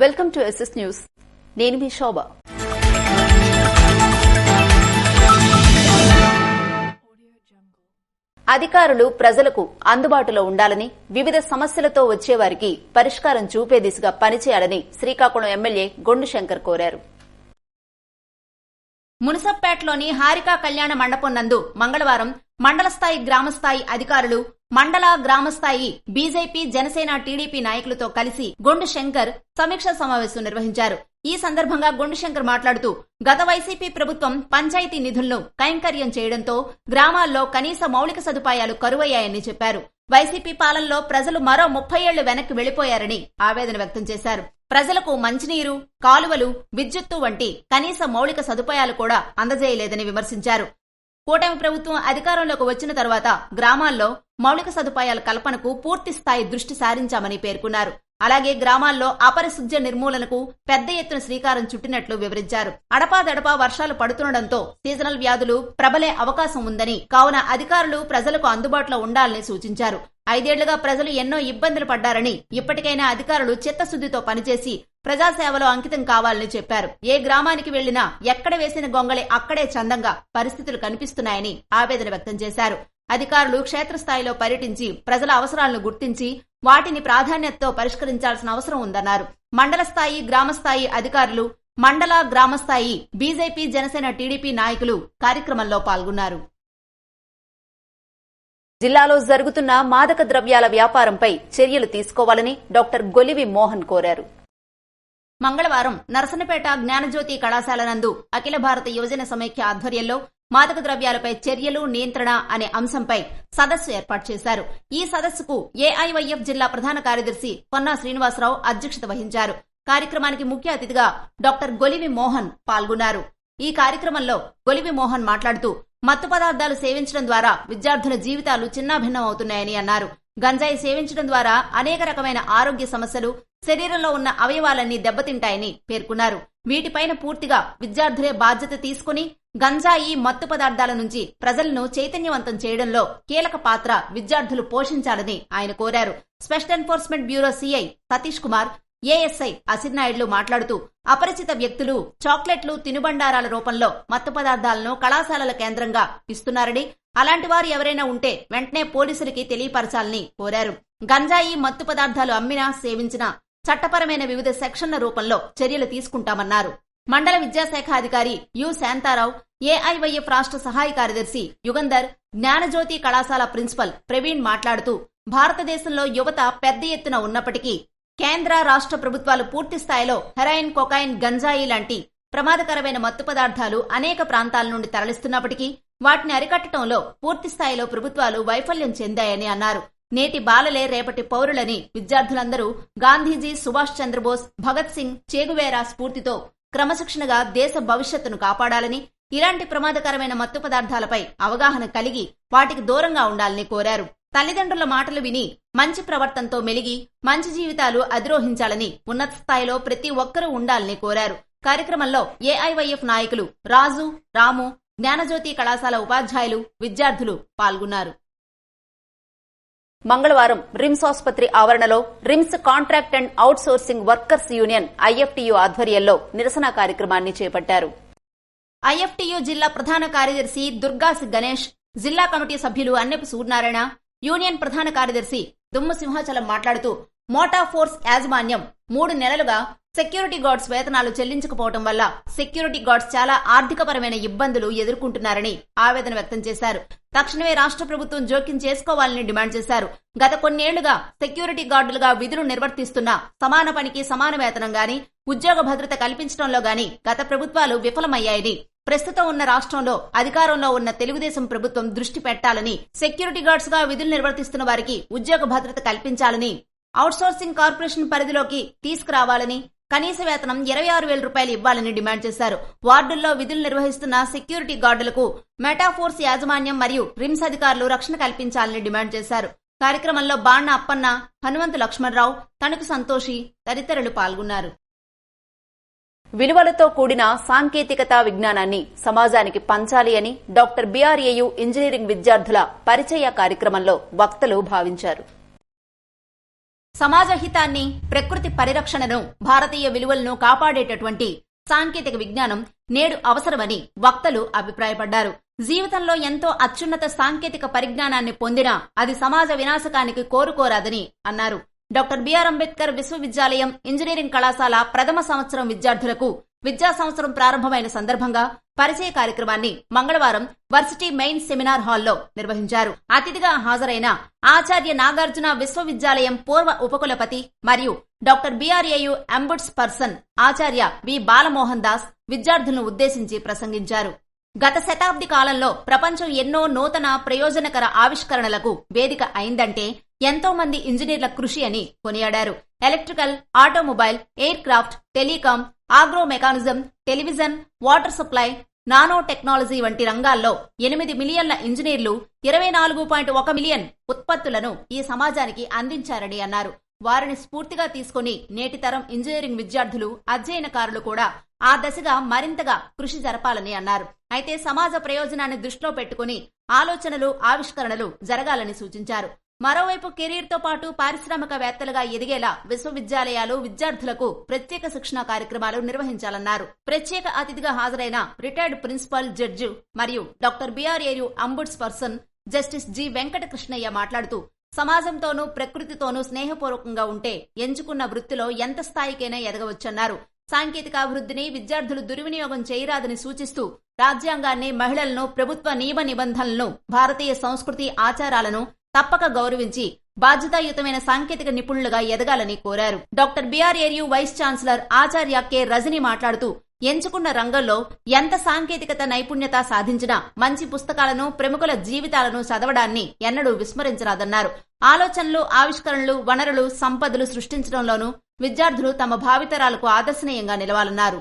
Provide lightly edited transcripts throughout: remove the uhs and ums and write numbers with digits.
Welcome to SS news. నేను మీ శోభ. అధికారులు ప్రజలకు అందుబాటులో ఉండాలని, వివిధ సమస్యలతో వచ్చేవారికి పరిష్కారం చూపే దిశగా పనిచేయాలని శ్రీకాకుళం ఎమ్మెల్యే గొండు శంకర్ కోరారు. మునసపేటలోని హారికా కళ్యాణ మండపం నందు మంగళవారం మండల స్థాయి గ్రామస్థాయి అధికారులు, మండల గ్రామస్థాయి బీజేపీ, జనసేన, టీడీపీ నాయకులతో కలిసి గొండు శంకర్ సమీక్షా సమావేశం నిర్వహించారు. ఈ సందర్భంగా గొండు శంకర్ మాట్లాడుతూ, గత వైసీపీ ప్రభుత్వం పంచాయతీ నిధులను కైంకర్యం చేయడంతో గ్రామాల్లో కనీస మౌలిక సదుపాయాలు కరువయ్యాయని చెప్పారు. వైసీపీ పాలనలో ప్రజలు మరో 30 ఏళ్లు వెనక్కి వెళ్లిపోయారని ఆవేదన వ్యక్తం చేశారు. ప్రజలకు మంచినీరు, కాలువలు, విద్యుత్తు వంటి కనీస మౌలిక సదుపాయాలు కూడా అందజేయలేదని విమర్శించారు. కూటమి ప్రభుత్వం అధికారంలోకి వచ్చిన తర్వాత గ్రామాల్లో మౌలిక సదుపాయాల కల్పనకు పూర్తి స్థాయి దృష్టి సారించామని పేర్కొన్నారు. అలాగే గ్రామాల్లో అపరిశుధ్య నిర్మూలనకు పెద్ద ఎత్తున శ్రీకారం చుట్టినట్లు వివరించారు. అడపాదడపా వర్షాలు పడుతుండటంతో సీజనల్ వ్యాధులు ప్రబలే అవకాశం ఉందని, కావున అధికారులు ప్రజలకు అందుబాటులో ఉండాలని సూచించారు. 5 ఏళ్లుగా ప్రజలు ఎన్నో ఇబ్బందులు పడ్డారని, ఇప్పటికైనా అధికారులు చిత్తశుద్దితో పనిచేసి ప్రజాసేవలో అంకితం కావాలని చెప్పారు. ఏ గ్రామానికి వెళ్లినా ఎక్కడ వేసిన గొంగళి అక్కడే చందంగా పరిస్థితులు కనిపిస్తున్నాయని ఆవేదన వ్యక్తం చేశారు. అధికారులు క్షేత్రస్థాయిలో పర్యటించి ప్రజల అవసరాలను గుర్తించి వాటిని ప్రాధాన్యతతో పరిష్కరించాల్సిన అవసరం ఉందన్నారు. మండల స్థాయి, గ్రామస్థాయి అధికారులు, మండల గ్రామస్థాయి బీజేపీ, జనసేన, టీడీపీ నాయకులు కార్యక్రమంలో పాల్గొన్నారు. జిల్లాలో జరుగుతున్న మాదక ద్రవ్యాల వ్యాపారంపై చర్యలు తీసుకోవాలని డాక్టర్ గొలివి మోహన్ కోరారు. మంగళవారం నరసనపేట జ్ఞానజ్యోతి కళాశాల నందు అఖిల భారత యువజన సమైక్య ఆధ్వర్యంలో మాదక ద్రవ్యాలపై చర్యలు, నియంత్రణ అనే అంశంపై సదస్సు ఏర్పాటు చేశారు. ఈ సదస్సుకు ఏఐవైఎఫ్ జిల్లా ప్రధాన కార్యదర్శి కొన్నా శ్రీనివాసరావు అధ్యక్షత వహించారు. కార్యక్రమానికి ముఖ్య అతిథిగా డాక్టర్ గొలివి మోహన్ పాల్గొన్నారు. ఈ కార్యక్రమంలో గొలివి మోహన్ మాట్లాడుతూ, మత్తు పదార్థాలు సేవించడం ద్వారా విద్యార్థుల జీవితాలు చిన్నాభిన్నం అవుతున్నాయని అన్నారు. గంజాయి సేవించడం ద్వారా అనేక రకమైన ఆరోగ్య సమస్యలు, శరీరంలో ఉన్న అవయవాలన్నీ దెబ్బతింటాయని పేర్కొన్నారు. వీటిపైన పూర్తిగా విద్యార్థులే బాధ్యత తీసుకుని గంజాయి, మత్తు పదార్థాల నుంచి ప్రజలను చైతన్యవంతం చేయడంలో కీలక పాత్ర విద్యార్థులు పోషించాలని ఆయన కోరారు. Special enforcement bureau CI Satish Kumar, ASI అసిర్నాయుడులు మాట్లాడుతూ, అపరిచిత వ్యక్తులు చాక్లెట్లు, తినుబండారాల రూపంలో మత్తు పదార్థాలను కళాశాలల కేంద్రంగా ఇస్తున్నారని, అలాంటి వారు ఎవరైనా ఉంటే వెంటనే పోలీసులకి తెలియపరచాలని కోరారు. గంజాయి, మత్తు పదార్థాలు అమ్మినా, సేవించినా చట్టపరమైన వివిధ సెక్షన్ల రూపంలో చర్యలు తీసుకుంటామన్నారు. మండల విద్యాశాఖ అధికారి యు శాంతారావు, ఏఐవైఎఫ్ రాష్ట్ర సహాయ కార్యదర్శి యుగంధర్, జ్ఞానజ్యోతి కళాశాల ప్రిన్సిపల్ ప్రవీణ్ మాట్లాడుతూ, భారతదేశంలో యువత పెద్ద ఎత్తున ఉన్నప్పటికీ కేంద్ర, రాష్ట్ర ప్రభుత్వాలు పూర్తి స్థాయిలో హెరాయిన్, కొకైన్, గంజాయి లాంటి ప్రమాదకరమైన మత్తు పదార్థాలు అనేక ప్రాంతాల నుండి తరలిస్తున్నప్పటికీ వాటిని అరికట్టడంలో పూర్తి స్థాయిలో ప్రభుత్వాలు వైఫల్యం చెందాయని అన్నారు. నేటి బాలలే రేపటి పౌరులని విద్యార్థులందరూ గాంధీజీ, సుభాష్ చంద్రబోస్, భగత్ సింగ్, చేగువేరా స్ఫూర్తితో క్రమశిక్షణగా దేశ భవిష్యత్తును కాపాడాలని, ఇలాంటి ప్రమాదకరమైన మత్తు పదార్థాలపై అవగాహన కలిగి వాటికి దూరంగా ఉండాలని కోరారు. తల్లిదండ్రుల మాటలు విని మంచి ప్రవర్తనతో మెలిగి మంచి జీవితాలు అధిరోహించాలని ఉన్నత స్థాయిలో ప్రతి ఒక్కరూ ఉండాలని కోరారు. కార్యక్రమంలో ఏఐవైఎఫ్ నాయకులు రాజు, రాము, జ్ఞానజ్యోతి కళాశాల ఉపాధ్యాయులు, విద్యార్థులు పాల్గొన్నారు. మంగళవారం రిమ్స్ ఆసుపత్రి ఆవరణలో RIMS contract and out sourcing workers union IFTU ఆధ్వర్యంలో నిరసన కార్యక్రమాన్ని చేపట్టారు. ఐఎఫ్టీయూ జిల్లా ప్రధాన కార్యదర్శి దుర్గాసి గణేష్, జిల్లా కమిటీ సభ్యులు అన్నెపు సూర్యనారాయణ, యూనియన్ ప్రధాన కార్యదర్శి దుమ్ము సింహాచలం మాట్లాడుతూ, మోటార్ ఫోర్స్ యాజమాన్యం 3 నెలలుగా సెక్యూరిటీ గార్డ్స్ వేతనాలు చెల్లించకపోవడం వల్ల సెక్యూరిటీ గార్డ్స్ చాలా ఆర్థికపరమైన ఇబ్బందులు ఎదుర్కొంటున్నారని ఆవేదన వ్యక్తం చేశారు. తక్షణమే రాష్ట్ర ప్రభుత్వం జోక్యం చేసుకోవాలని డిమాండ్ చేశారు. గత కొన్నేళ్లుగా సెక్యూరిటీ గార్డులుగా విధులు నిర్వర్తిస్తున్న సమాన పనికి సమాన వేతనం గాని, ఉద్యోగ భద్రత కల్పించడంలో గాని గత ప్రభుత్వాలు విఫలమయ్యాయని, ప్రస్తుతం ఉన్న రాష్ట్రంలో అధికారంలో ఉన్న తెలుగుదేశం ప్రభుత్వం దృష్టి పెట్టాలని, సెక్యూరిటీ గార్డ్స్ గా విధులు నిర్వర్తిస్తున్న వారికి ఉద్యోగ భద్రత కల్పించాలని, అవుట్సోర్సింగ్ కార్పొరేషన్ పరిధిలోకి తీసుకురావాలని, కనీస వేతనం 26,000 రూపాయలు ఇవ్వాలని డిమాండ్ చేశారు. వార్డుల్లో విధులు నిర్వహిస్తున్న సెక్యూరిటీ గార్డులకు మెటాఫోర్స్ యాజమాన్యం మరియు రిమ్స్ అధికారులు రక్షణ కల్పించాలని డిమాండ్ చేశారు. కార్యక్రమంలో బాణ అప్పన్న, హనుమంతు లక్ష్మణరావు, తణుకు సంతోషి తదితరులు పాల్గొన్నారు. విలువలతో కూడిన సాంకేతికత విజ్ఞానాన్ని సమాజానికి పంచాలి అని డాక్టర్ బిఆర్ఏయు ఇంజనీరింగ్ విద్యార్థుల పరిచయ కార్యక్రమంలో వక్తలు భావించారు. సమాజ హితాన్ని, ప్రకృతి పరిరక్షణను, భారతీయ విలువలను కాపాడేటటువంటి సాంకేతిక విజ్ఞానం నేడు అవసరమని వక్తలు అభిప్రాయపడ్డారు. జీవితంలో ఎంతో అత్యున్నత సాంకేతిక పరిజ్ఞానాన్ని పొందినా అది సమాజ వినాశకానికి కోరుకోరాదని అన్నారు. డాక్టర్ బిఆర్ అంబేద్కర్ విశ్వవిద్యాలయం ఇంజనీరింగ్ కళాశాల ప్రథమ సంవత్సరం విద్యార్థులకు విద్యా సంవత్సరం ప్రారంభమైన సందర్భంగా పరిచయ కార్యక్రమాన్ని మంగళవారం వర్సిటీ మెయిన్ సెమినార్ హాల్లో నిర్వహించారు. అతిథిగా హాజరైన ఆచార్య నాగార్జున విశ్వవిద్యాలయం పూర్వ ఉపకులపతి మరియు డాక్టర్ బిఆర్ఏయు అంబుడ్స్ పర్సన్ ఆచార్య వి బాలమోహన్ దాస్ విద్యార్థులను ఉద్దేశించి ప్రసంగించారు. గత శతాబ్ది కాలంలో ప్రపంచం ఎన్నో నూతన ప్రయోజనకర ఆవిష్కరణలకు వేదిక అయిందంటే ఎంతో మంది ఇంజనీర్ల కృషి అని కొనియాడారు. Electrical, automobile, air craft, telecom, agro mechanism, television, water supply, nano technology వంటి రంగాల్లో 8 మిలియన్ల ఇంజనీర్లు 24.1 మిలియన్ ఉత్పత్తులను ఈ సమాజానికి అందించారని అన్నారు. వారిని స్ఫూర్తిగా తీసుకుని నేటి తరం ఇంజనీరింగ్ విద్యార్థులు, అధ్యయనకారులు కూడా ఆ దశగా మరింతగా కృషి జరపాలని అన్నారు. అయితే సమాజ ప్రయోజనాన్ని దృష్టిలో పెట్టుకుని ఆలోచనలు, ఆవిష్కరణలు జరగాలని సూచించారు. మరోవైపు కెరీర్తో పాటు పారిశ్రామికవేత్తలుగా ఎదిగేలా విశ్వవిద్యాలయాలు విద్యార్థులకు ప్రత్యేక శిక్షణ కార్యక్రమాలు నిర్వహించాలన్నారు. ప్రత్యేక అతిథిగా హాజరైన రిటైర్డ్ ప్రిన్సిపల్ జడ్జి మరియు doctor BRAU ombudsperson justice G Venkatakrishnaiah మాట్లాడుతూ సమాజంతోనూ ప్రకృతితోనూ స్నేహపూర్వకంగా ఉంటే ఎంచుకున్న వృత్తిలో ఎంత స్థాయికైనా ఎదగవచ్చన్నారు. సాంకేతికాభివృద్ధిని విద్యార్థులు దుర్వినియోగం చేయరాదని సూచిస్తూ రాజ్యాంగాన్ని, మహిళలను, ప్రభుత్వ నియమ నిబంధనలను, భారతీయ సంస్కృతి ఆచారాలను తప్పక గౌరవించి బాధ్యతాయుతమైన సాంకేతిక నిపుణులుగా ఎదగాలని కోరారు. డాక్టర్ బిఆర్ఏయు వైస్ ఛాన్సలర్ ఆచార్య కె రజని మాట్లాడుతూ ఎంచుకున్న రంగంలో ఎంత సాంకేతికత నైపుణ్యత సాధించినా మంచి పుస్తకాలను, ప్రముఖుల జీవితాలను చదవడాన్ని ఎన్నడూ విస్మరించరాదన్నారు. ఆలోచనలు, ఆవిష్కరణలు, వనరులు, సంపదలు సృష్టించడంలోనూ విద్యార్థులు తమ భావితరాలకు ఆదర్శనీయంగా నిలవాలన్నారు.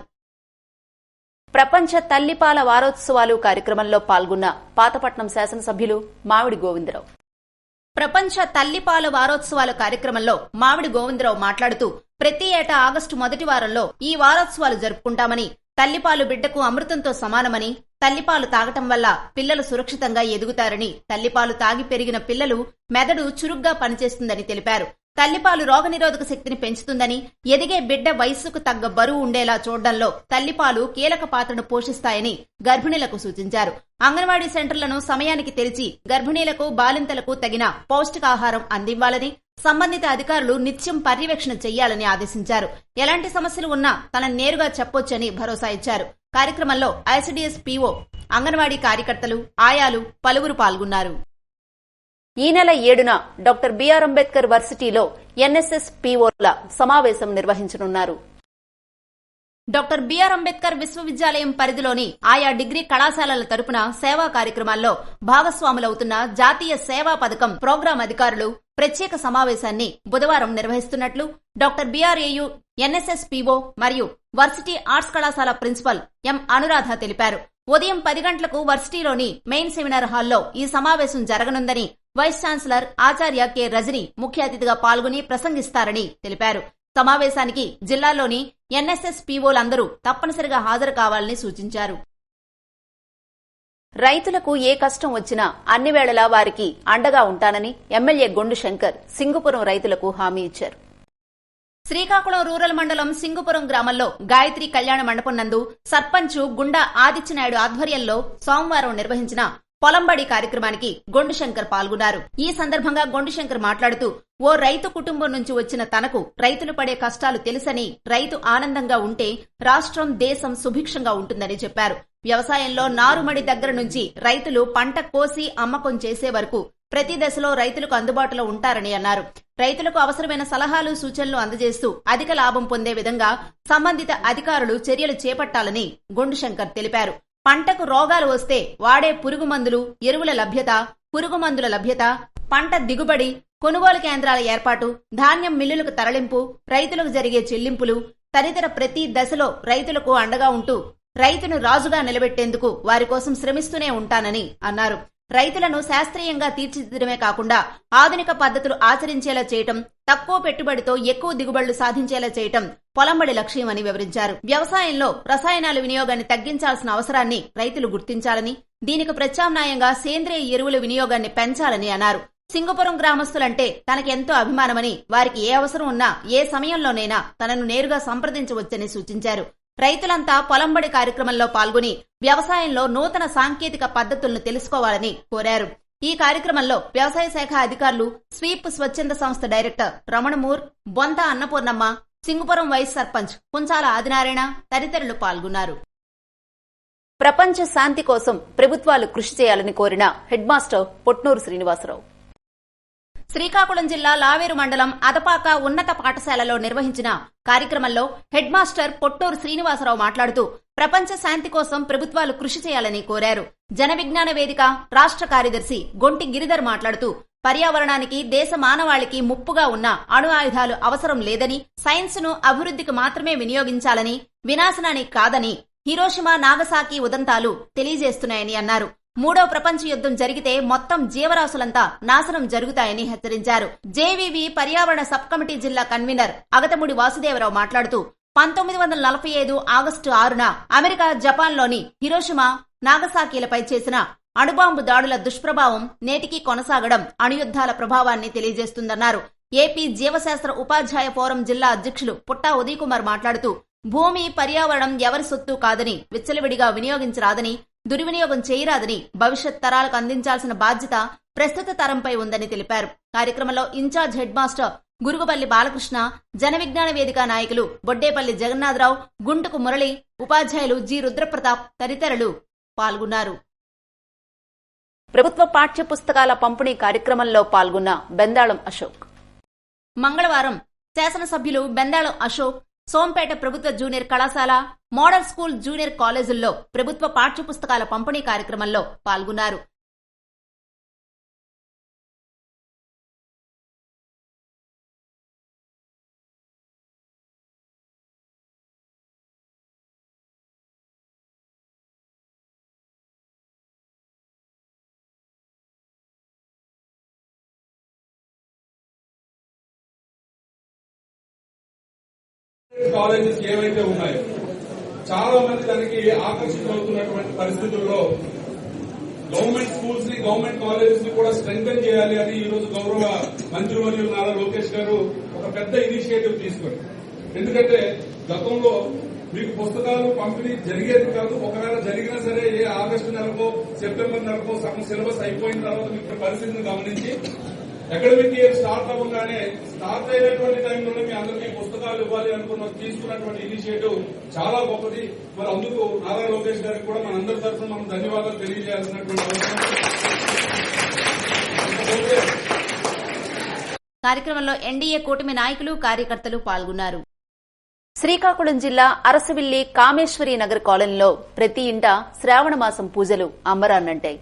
ప్రపంచ తల్లిపాల వారోత్సవాలు కార్యక్రమంలో పాల్గొన్న పాతపట్నం శాసనసభ్యులు మామిడి గోవిందరావు. ప్రపంచ తల్లిపాల వారోత్సవాల కార్యక్రమంలో మామిడి గోవిందరావు మాట్లాడుతూ ప్రతి ఏటా ఆగస్టు మొదటి వారంలో ఈ వారోత్సవాలు జరుపుకుంటామని, తల్లిపాలు బిడ్డకు అమృతంతో సమానమని, తల్లిపాలు తాగటం వల్ల పిల్లలు సురక్షితంగా ఎదుగుతారని, తల్లిపాలు తాగి పెరిగిన పిల్లలు మెదడు చురుగ్గా పనిచేస్తుందని తెలిపారు. తల్లిపాలు రోగనిరోధక శక్తిని పెంచుతుందని, ఎదిగే బిడ్డ వయస్సుకు తగ్గ బరువు ఉండేలా చూడడంలో తల్లిపాలు కీలక పాత్రను పోషిస్తాయని గర్భిణీలకు సూచించారు. అంగన్వాడీ సెంటర్లను సమయానికి తెరిచి గర్భిణీలకు, బాలింతలకు తగిన పౌష్టికాహారం అందివ్వాలని, సంబంధిత అధికారులు నిత్యం పర్యవేక్షణ చేయాలని ఆదేశించారు. ఎలాంటి సమస్యలు ఉన్నా తనను నేరుగా చెప్పొచ్చని భరోసా ఇచ్చారు. కార్యక్రమంలో ఐసిడిఎస్ పిఓ, అంగన్వాడీ కార్యకర్తలు, ఆయాలు పలువురు పాల్గొన్నారు. ఈ నెల 7న డాక్టర్ బిఆర్ అంబేద్కర్ వర్సిటీలో ఎన్ఎస్ఎస్ పిఓల సమావేశం నిర్వహించనున్నారు. డాక్టర్ బిఆర్ అంబేద్కర్ విశ్వవిద్యాలయం పరిధిలోని ఆయా డిగ్రీ కళాశాలల తరపున సేవా కార్యక్రమాల్లో భాగస్వాములవుతున్న జాతీయ సేవా పథకం ప్రోగ్రాం అధికారులు ప్రత్యేక సమావేశాన్ని బుధవారం నిర్వహిస్తున్నట్లు డాక్టర్ బిఆర్ఏయు ఎన్ఎస్ఎస్ పిఓ మరియు వర్సిటీ ఆర్ట్స్ కళాశాల ప్రిన్సిపల్ ఎం అనురాధ తెలిపారు. ఉదయం 10 గంటలకు వర్సిటీలోని మెయిన్ సెమినార్ హాల్లో ఈ సమావేశం జరగనుందని వైస్ ఛాన్సలర్ ఆచార్య కె రజని ముఖ్య అతిథిగా పాల్గొని ప్రసంగిస్తారని తెలిపారు. సమావేశానికి జిల్లాలోని ఎన్ఎస్ఎస్ పిఓలందరూ తప్పనిసరిగా హాజరు కావాలని సూచించారు. రైతులకు ఏ కష్టం వచ్చినా అన్ని వేళలా వారికి అండగా ఉంటానని ఎమ్మెల్యే గొండు శంకర్ సింగుపురం రైతులకు హామీ ఇచ్చారు. శ్రీకాకుళం రూరల్ మండలం సింగుపురం గ్రామంలో గాయత్రి కళ్యాణ మండపం నందు సర్పంచ్ గుండా ఆదిత్యనాయుడు ఆధ్వర్యంలో సోమవారం నిర్వహించిన పొలంబడి కార్యక్రమానికి గొండు శంకర్ పాల్గొన్నారు. ఈ సందర్భంగా గొండు శంకర్ మాట్లాడుతూ ఓ రైతు కుటుంబం నుంచి వచ్చిన తనకు రైతులు పడే కష్టాలు తెలుసని, రైతు ఆనందంగా ఉంటే రాష్ట్రం, దేశం సుభిక్షంగా ఉంటుందని చెప్పారు. వ్యవసాయంలో నారుమడి దగ్గర నుంచి రైతులు పంట కోసి అమ్మకం చేసే వరకు ప్రతి దశలో రైతులకు అందుబాటులో ఉంటారని అన్నారు. రైతులకు అవసరమైన సలహాలు, సూచనలు అందజేస్తూ అధిక లాభం పొందే విధంగా సంబంధిత అధికారులు చర్యలు చేపట్టాలని గొండు శంకర్ తెలిపారు. పంటకు రోగాలు వస్తే వాడే పురుగు మందులు, ఎరువుల లభ్యత, పురుగు మందుల లభ్యత, పంట దిగుబడి, కొనుగోలు కేంద్రాల ఏర్పాటు, ధాన్యం మిల్లులకు తరలింపు, రైతులకు జరిగే చెల్లింపులు తదితర ప్రతి దశలో రైతులకు అండగా ఉంటూ రైతును రాజుగా నిలబెట్టేందుకు వారి కోసం శ్రమిస్తూనే ఉంటానని అన్నారు. రైతులను శాస్త్రీయంగా తీర్చిదిద్దడమే కాకుండా ఆధునిక పద్ధతులు ఆచరించేలా చేయటం, తక్కువ పెట్టుబడితో ఎక్కువ దిగుబడులు సాధించేలా చేయటం పొలంబడి లక్ష్యమని వివరించారు. వ్యవసాయంలో రసాయనాల వినియోగాన్ని తగ్గించాల్సిన అవసరాన్ని రైతులు గుర్తించాలని, దీనికి ప్రత్యామ్నాయంగా సేంద్రియ ఎరువుల వినియోగాన్ని పెంచాలని అన్నారు. సింగపురం గ్రామస్తులంటే తనకెంతో అభిమానమని, వారికి ఏ అవసరం ఉన్నా ఏ సమయంలోనైనా తనను నేరుగా సంప్రదించవచ్చని సూచించారు. రైతులంతా పొలంబడి కార్యక్రమంలో పాల్గొని వ్యవసాయంలో నూతన సాంకేతిక పద్ధతులను తెలుసుకోవాలని కోరారు. ఈ కార్యక్రమంలో వ్యవసాయ శాఖ అధికారులు, స్వీప్ స్వచ్ఛంద సంస్థ డైరెక్టర్ రమణమూర్, బొంత అన్నపూర్ణమ్మ, సింగపురం వైస్ సర్పంచ్ కుంచాల ఆదినారాయణ తదితరులు పాల్గొన్నారు. ప్రపంచ శాంతి కోసం ప్రభుత్వాలు కృషి చేయాలని కోరిన హెడ్ మాస్టర్ పొట్నూరు శ్రీనివాసరావు. శ్రీకాకుళం జిల్లా లావేరు మండలం అదపాక ఉన్నత పాఠశాలలో నిర్వహించిన కార్యక్రమంలో హెడ్ మాస్టర్ పొట్నూరు శ్రీనివాసరావు మాట్లాడుతూ ప్రపంచ శాంతి కోసం ప్రభుత్వాలు కృషి చేయాలని కోరారు. జన విజ్ఞాన వేదిక రాష్ట్ర కార్యదర్శి గొంటి గిరిధర్ మాట్లాడుతూ పర్యావరణానికి, దేశ మానవాళికి ముప్పుగా ఉన్న అణు ఆయుధాలు అవసరం లేదని, సైన్స్ ను అభివృద్ధికి మాత్రమే వినియోగించాలని, వినాశనానికి కాదని హిరోషిమా, నాగసాకి ఉదంతాలు తెలియజేస్తున్నాయని అన్నారు. మూడో ప్రపంచ యుద్ధం జరిగితే మొత్తం జీవరాశులంతా నాశనం జరుగుతాయని హెచ్చరించారు. జేవీవీ పర్యావరణ సబ్ కమిటీ జిల్లా కన్వీనర్ అగతముడి వాసుదేవరావు మాట్లాడుతూ 1945 ఆగస్టు 6న అమెరికా జపాన్లోని హిరోషిమా, నాగసాకీలపై చేసిన అణుబాంబు దాడుల దుష్ప్రభావం నేటికీ కొనసాగడం అణుయుద్ధాల ప్రభావాన్ని తెలియజేస్తుందన్నారు. ఏపీ జీవశాస్త్ర ఉపాధ్యాయ ఫోరం జిల్లా అధ్యక్షులు పుట్టా ఉదయ్ కుమార్ మాట్లాడుతూ భూమి, పర్యావరణం ఎవరి సొత్తు కాదని, విచ్చలవిడిగా వినియోగించరాదని, దుర్వినియోగం చేయరాదని, భవిష్యత్ తరాలకు అందించాల్సిన బాధ్యత ప్రస్తుత తరంపై ఉందని తెలిపారు. కార్యక్రమంలో incharge head master గురుగుపల్లి Balakrishna, Jana Vignana వేదిక నాయకులు బొడ్డేపల్లి జగన్నాథరావు, గుంటుకు మురళి, ఉపాధ్యాయులు జి రుద్రప్రతాప్ తదితరులు పాల్గొన్నారు. ప్రభుత్వ పాఠ్య పుస్తకాల పంపిణీ కార్యక్రమంలో పాల్గొన్న బెందాళం అశోక్. మంగళవారం శాసనసభ్యులు బెందాళం అశోక్ సోంపేట ప్రభుత్వ జూనియర్ కళాశాల, మోడల్ స్కూల్ జూనియర్ కాలేజీల్లో ప్రభుత్వ పాఠ్య పుస్తకాల పంపిణీ కార్యక్రమంలో పాల్గొన్నారు. కాలేజెస్ ఏవైతే ఉన్నాయో చాలా మంది దానికి ఆకర్షితులవుతున్నటువంటి పరిస్థితుల్లో గవర్నమెంట్ స్కూల్స్ ని, గవర్నమెంట్ కాలేజెస్ ని కూడా స్ట్రెంగ్థెన్ చేయాలి అని ఈ రోజు గౌరవ మంత్రివర్యులు నారా లోకేష్ గారు ఒక పెద్ద ఇనిషియేటివ్ తీసుకున్నారు. ఎందుకంటే గతంలో మీకు పుస్తకాలు పంపిణీ జరిగేది కాదు. ఒకవేళ జరిగినా సరే ఏ ఆగస్టు నెలకో సెప్టెంబర్ నెలకో సగం సిలబస్ అయిపోయిన తర్వాత మీకు పరిస్థితిని గమనించి అకాడమిక్ ఇయర్ స్టార్ట్ అవ్వగానే స్టార్ట్ అయినటువంటి టైంలోనే మీ అందరికీ పుస్తకాలు ఇవ్వాలి అనుకున్న తీసుకున్నటువంటి ఇనిషియేటివ్ చాలా గొప్పది. మరి అందుకు నారా లోకేష్ గారికి కూడా మన అందరి తరఫున మనం ధన్యవాదాలు తెలియజేయాల్సినటువంటి అవసరం. కార్యక్రమంలో ఎన్డీఏ కూటమి నాయకులు, కార్యకర్తలు పాల్గొన్నారు. శ్రీకాకుళం జిల్లా అరసవిల్లి కామేశ్వరి నగర్ కాలనీలో ప్రతి ఇంట శ్రావణ మాసం పూజలు అంబరాన్నంటాయి.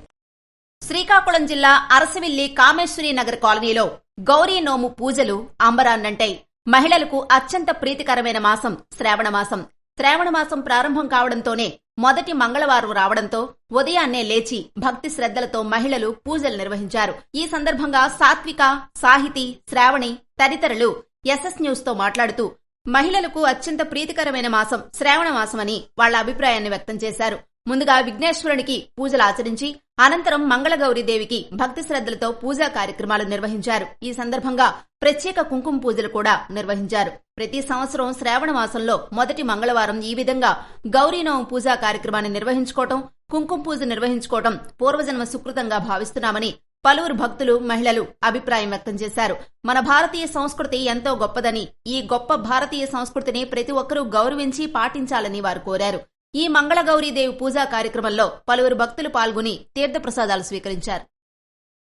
శ్రీకాకుళం జిల్లా అరసవిల్లి కామేశ్వరి నగర్ కాలనీలో గౌరీ నోము పూజలు అంబరాన్నంటాయి. మహిళలకు అత్యంత ప్రీతికరమైన మాసం శ్రావణ మాసం. శ్రావణ మాసం ప్రారంభం కావడంతోనే మొదటి మంగళవారం రావడంతో ఉదయాన్నే లేచి భక్తి శ్రద్దలతో మహిళలు పూజలు నిర్వహించారు. ఈ సందర్భంగా సాత్విక, సాహితి, శ్రావణి తదితరులు ఎస్ఎస్ న్యూస్ తో మాట్లాడుతూ మహిళలకు అత్యంత ప్రీతికరమైన మాసం శ్రావణ మాసమని వాళ్ల అభిప్రాయాన్ని వ్యక్తం చేశారు. ముందుగా విఘ్నేశ్వరునికి పూజలు ఆచరించి అనంతరం మంగళగౌరీదేవికి భక్తి శ్రద్దలతో పూజా కార్యక్రమాలు నిర్వహించారు. ఈ సందర్భంగా ప్రత్యేక కుంకుమ పూజలు కూడా నిర్వహించారు. ప్రతి సంవత్సరం శ్రావణ మాసంలో మొదటి మంగళవారం ఈ విధంగా గౌరీనవం పూజా కార్యక్రమాన్ని నిర్వహించుకోవడం, కుంకుమ పూజ నిర్వహించుకోవడం పూర్వజన్మ సుకృతంగా భావిస్తున్నామని పలువురు భక్తులు, మహిళలు అభిప్రాయం వ్యక్తం చేశారు. మన భారతీయ సంస్కృతి ఎంతో గొప్పదని, ఈ గొప్ప భారతీయ సంస్కృతిని ప్రతి ఒక్కరూ గౌరవించి పాటించాలని వారు కోరారు. ఈ మంగళగౌరీదేవి పూజా కార్యక్రమంలో పలువురు భక్తులు పాల్గొని తీర్థప్రసాదాలు స్వీకరించారు.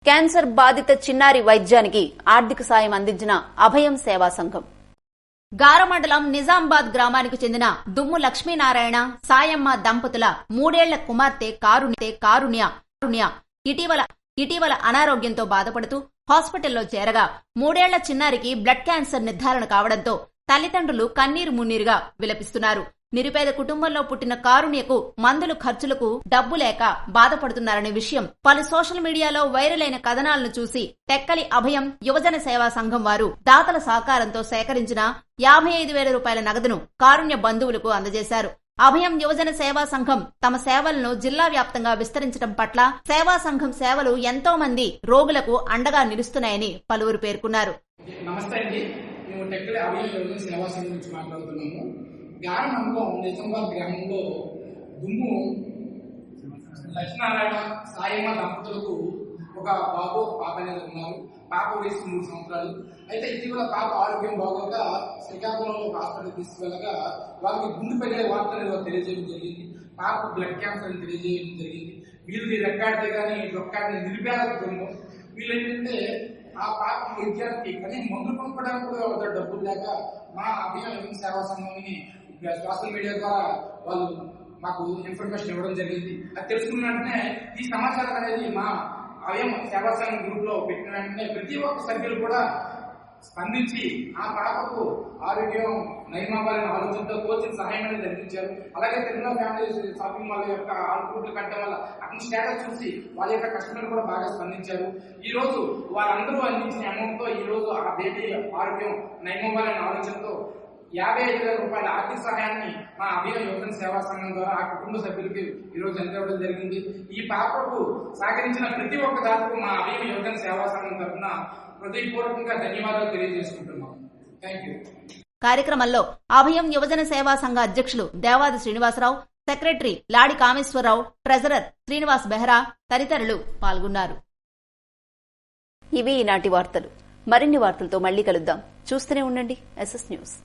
క్యాన్సర్ బాధిత చిన్నారి వైద్యానికి ఆర్థిక సాయం అందించిన అభయం సేవా సంఘం. గార మండలం నిజామాబాద్ గ్రామానికి చెందిన దుమ్ము లక్ష్మీనారాయణ, సాయమ్మ దంపతుల 3 ఏళ్ల కుమార్తె కారుణ్య ఇటీవల అనారోగ్యంతో బాధపడుతూ హాస్పిటల్లో చేరగా 3 ఏళ్ల చిన్నారికి బ్లడ్ క్యాన్సర్ నిర్ధారణ కావడంతో తల్లిదండ్రులు కన్నీరు మున్నీరుగా విలపిస్తున్నారు. నిరుపేద కుటుంబంలో పుట్టిన కారుణ్యకు మందులు ఖర్చులకు డబ్బు లేక బాధపడుతున్నారనే విషయం పలు సోషల్ మీడియాలో వైరల్ అయిన కథనాలను చూసి టెక్కలి అభయం యువజన సేవా సంఘం వారు దాతల సహకారంతో సేకరించిన 55,000 రూపాయల నగదును కారుణ్య బంధువులకు అందజేశారు. అభయం యువజన సేవా సంఘం తమ సేవలను జిల్లా వ్యాప్తంగా విస్తరించడం పట్ల సేవా సంఘం సేవలు ఎంతో మంది రోగులకు అండగా నిలుస్తున్నాయని పలువురు పేర్కొన్నారు. నమస్తే అండి, మేము టెక్కలి అభయం యువజన సేవా సంఘం నుంచి మాట్లాడుతున్నాము. గారమంలో నిజామాబాద్ గ్రామంలో దుమ్ము లక్ష్మీనారాయణ సాయమ్మ దంపతులకు ఒక బాబు ఒక పాప అనేది ఉన్నారు. పాప వయసు 3 సంవత్సరాలు. అయితే ఇటీవల పాప ఆరోగ్యం బాగోక శ్రీకాకుళంలో ఒక హాస్పిటల్ తీసుకువెళ్ళగా వాళ్ళకి గుండె పగిలే వార్తలు తెలియజేయడం జరిగింది. పాప బ్లడ్ క్యాన్సర్ అని తెలియజేయడం జరిగింది. వీళ్ళు రెక్కాడితే కానీ రొక్కాడిని నిలిపేద కుటుంబం. వీళ్ళు ఏంటంటే ఆ పాప వైద్యానికి కానీ మందులు కొనుక్కోవడానికి కూడా డబ్బులు లేక మా అభయం యువజన సేవా సంఘాన్ని సోషల్ మీడియా ద్వారా వాళ్ళు మాకు ఇన్ఫర్మేషన్ ఇవ్వడం జరిగింది. అది తెలుసుకున్న వెంటనే ఈ సమాచారం అనేది మా అభయం సేవా సంఘం గ్రూప్ లో పెట్టిన వెంటనే ప్రతి ఒక్క సభ్యులు కూడా స్పందించి ఆ పాపకు ఆరోగ్యం నయమవ్వాలనే ఆలోచనతో కోచింగ్ సహాయం అనేది అందించారు. అలాగే తిరుమల ఫ్యామిలీ షాపింగ్ మాల్ యొక్క ఆల్కూట్లు కట్టడం వల్ల అతని స్టేటస్ చూసి వాళ్ళ యొక్క కస్టమర్లు కూడా బాగా స్పందించారు. ఈ రోజు వాళ్ళందరూ అందించిన అమౌంట్ తో ఈ రోజు ఆ బేబీ ఆరోగ్యం నయమవ్వాలనే ఆలోచనతో 55,000 రూపాయల ఆర్థిక సహాయాన్ని మా అభయం యువజన సేవా సంఘం ద్వారా ఆ కుటుంబ సభ్యులకి ఈ రోజు అందివ్వడం జరిగింది. ఈ పాపకు సహకరించిన ప్రతి ఒక్క దాతకు మా అభయం యువజన సేవా సంఘం తరఫున హృదయపూర్వకంగా ధన్యవాదాలు తెలియజేసుకుంటున్నాం. Thank you. కార్యక్రమంలో అభయం యువజన సేవా సంఘ అధ్యక్షులు దేవాది శ్రీనివాసరావు, సెక్రటరీ లాడి కామేశ్వరరావు, ట్రెజరర్ శ్రీనివాస్ బెహ్రా తదితరులు పాల్గొన్నారు. ఇవి ఈనాటి వార్తలు. మరిన్ని వార్తలతో మళ్లీ కలుద్దాం. చూస్తూనే ఉండండి SS న్యూస్.